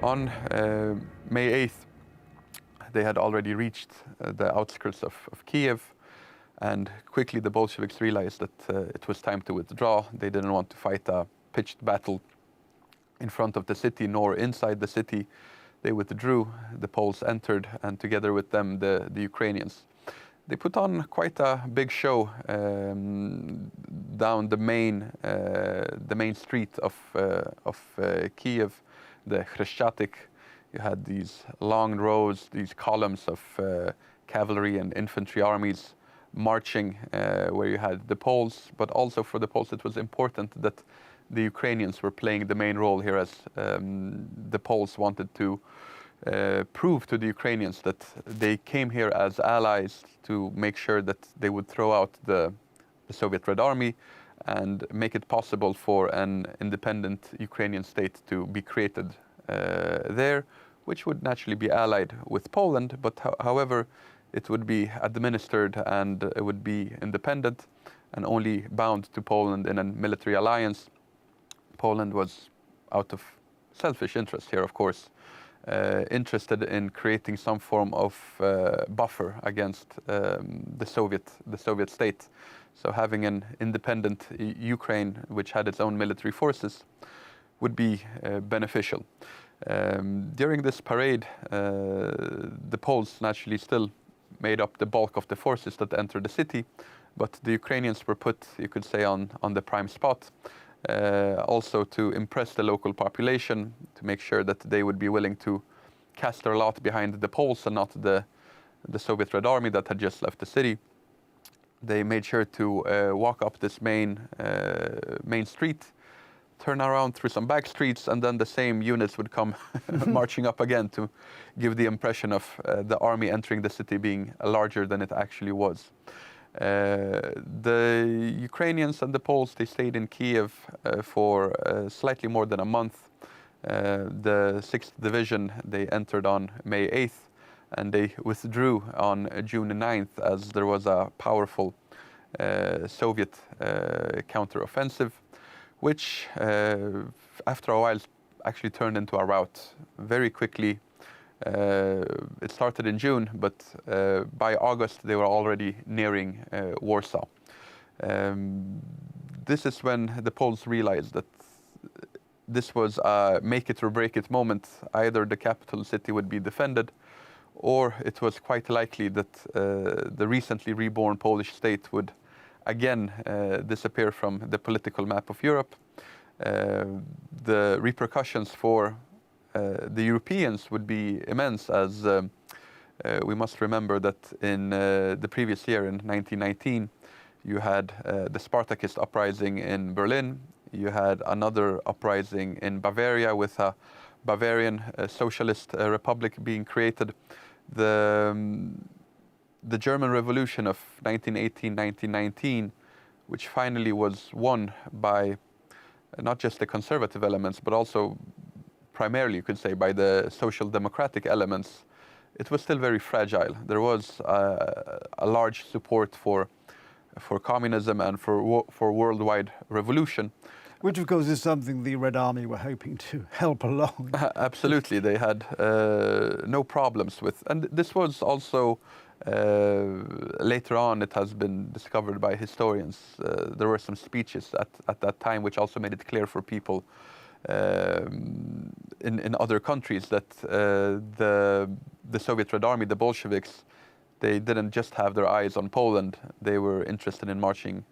On May 8th, they had already reached the outskirts of Kiev, and quickly the Bolsheviks realized that it was time to withdraw. They didn't want to fight a pitched battle in front of the city nor inside the city. They withdrew, the Poles entered, and together with them the Ukrainians. They put on quite a big show down the main street of Kiev, the Chrещатик. You had these long rows, these columns of cavalry and infantry armies marching, where you had the Poles, but also for the Poles it was important that the Ukrainians were playing the main role here, as the Poles wanted to prove to the Ukrainians that they came here as allies to make sure that they would throw out the Soviet Red Army and make it possible for an independent Ukrainian state to be created there, which would naturally be allied with Poland, but however, it would be administered and it would be independent and only bound to Poland in a military alliance. Poland was, out of selfish interest here, of course, interested in creating some form of buffer against the Soviet state. So having an independent Ukraine, which had its own military forces, would be beneficial. During this parade, the Poles naturally still made up the bulk of the forces that entered the city, but the Ukrainians were put, you could say, on the prime spot. Also to impress the local population, to make sure that they would be willing to cast their lot behind the Poles and not the Soviet Red Army that had just left the city. They made sure to walk up this main street, turn around through some back streets, and then the same units would come marching up again to give the impression of the army entering the city being larger than it actually was. The Ukrainians and the Poles, they stayed in Kiev for slightly more than a month. The 6th Division, they entered on May 8th, and they withdrew on June 9th as there was a powerful Soviet counteroffensive, which after a while actually turned into a rout very quickly. It started in June, but by August they were already nearing Warsaw. This is when the Poles realized that this was a make it or break it moment. Either the capital city would be defended, or it was quite likely that the recently reborn Polish state would again disappear from the political map of Europe. The repercussions for the Europeans would be immense, as we must remember that in the previous year, in 1919, you had the Spartacist uprising in Berlin. You had another uprising in Bavaria with a Bavarian socialist republic being created. The German Revolution of 1918-1919, which finally was won by not just the conservative elements, but also primarily, you could say, by the social democratic elements, it was still very fragile. There was a large support for communism and for worldwide revolution. Which, of course, is something the Red Army were hoping to help along. Absolutely. They had no problems with. And this was also, later on, it has been discovered by historians. There were some speeches at that time which also made it clear for people in other countries that the Soviet Red Army, the Bolsheviks, they didn't just have their eyes on Poland. They were interested in marching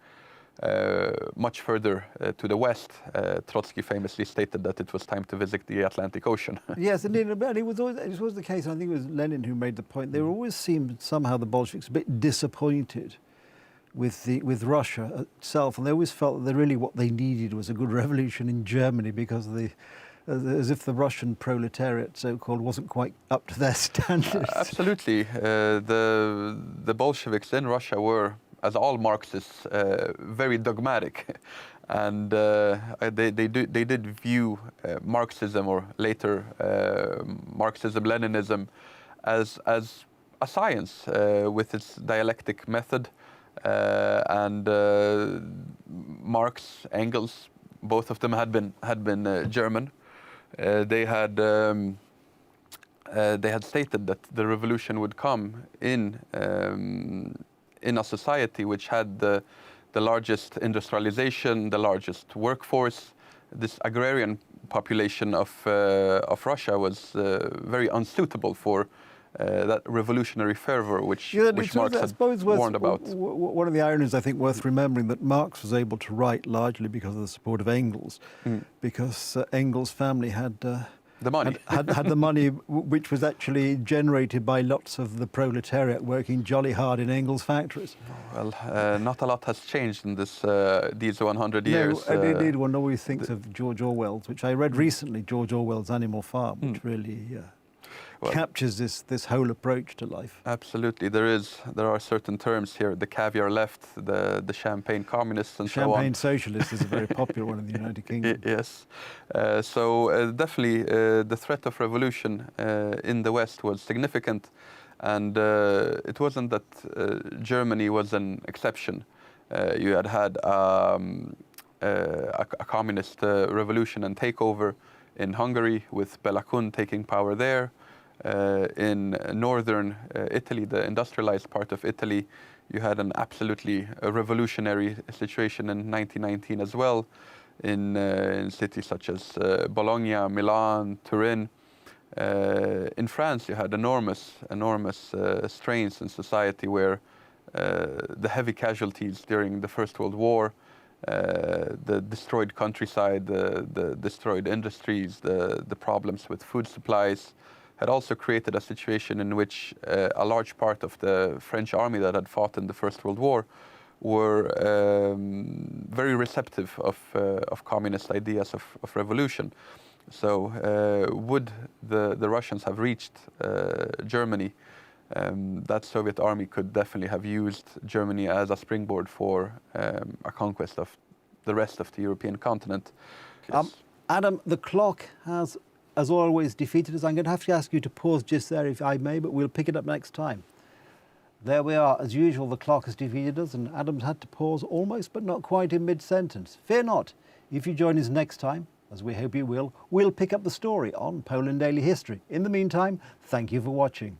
much further to the west. Trotsky famously stated that it was time to visit the Atlantic Ocean. Yes, and it was always the case. I think it was Lenin who made the point. They always seemed somehow, the Bolsheviks, a bit disappointed with Russia itself, and they always felt that really what they needed was a good revolution in Germany, because as if the Russian proletariat, so-called, wasn't quite up to their standards. Absolutely. The Bolsheviks in Russia were, as all Marxists, very dogmatic, and they did view Marxism, or later Marxism-Leninism, as a science with its dialectic method, and Marx, Engels, both of them had been German. They had stated that the revolution would come in a society which had the largest industrialization, the largest workforce. This agrarian population of Russia was very unsuitable for that revolutionary fervor which Marx had warned about. One of the ironies, I think, worth remembering, that Marx was able to write largely because of the support of Engels, because Engels' family had the money. had the money which was actually generated by lots of the proletariat working jolly hard in Engels' factories. Well, not a lot has changed in these 100 years. No, indeed, one always thinks of George Orwell's, which I read recently, George Orwell's Animal Farm, which really captures this whole approach to life. Absolutely, there are certain terms here: the caviar left, the champagne communists, and so on. Champagne socialist is a very popular one in the United Kingdom. Yes, so definitely the threat of revolution in the West was significant, and it wasn't that Germany was an exception. You had a communist revolution and takeover in Hungary, with Bela Kun taking power there. In northern Italy, the industrialized part of Italy, you had an absolutely revolutionary situation in 1919 as well, in cities such as Bologna, Milan, Turin. In France, you had enormous strains in society, where the heavy casualties during the First World War, the destroyed countryside, the destroyed industries, the problems with food supplies, had also created a situation in which a large part of the French army that had fought in the First World War were very receptive of communist ideas of revolution. So would the Russians have reached Germany, that Soviet army could definitely have used Germany as a springboard for a conquest of the rest of the European continent. Yes. Adam, the clock has, as always, defeated us. I'm going to have to ask you to pause just there, if I may, but we'll pick it up next time. There we are. As usual, the clock has defeated us, and Adam's had to pause almost, but not quite, in mid-sentence. Fear not. If you join us next time, as we hope you will, we'll pick up the story on Poland Daily History. In the meantime, thank you for watching.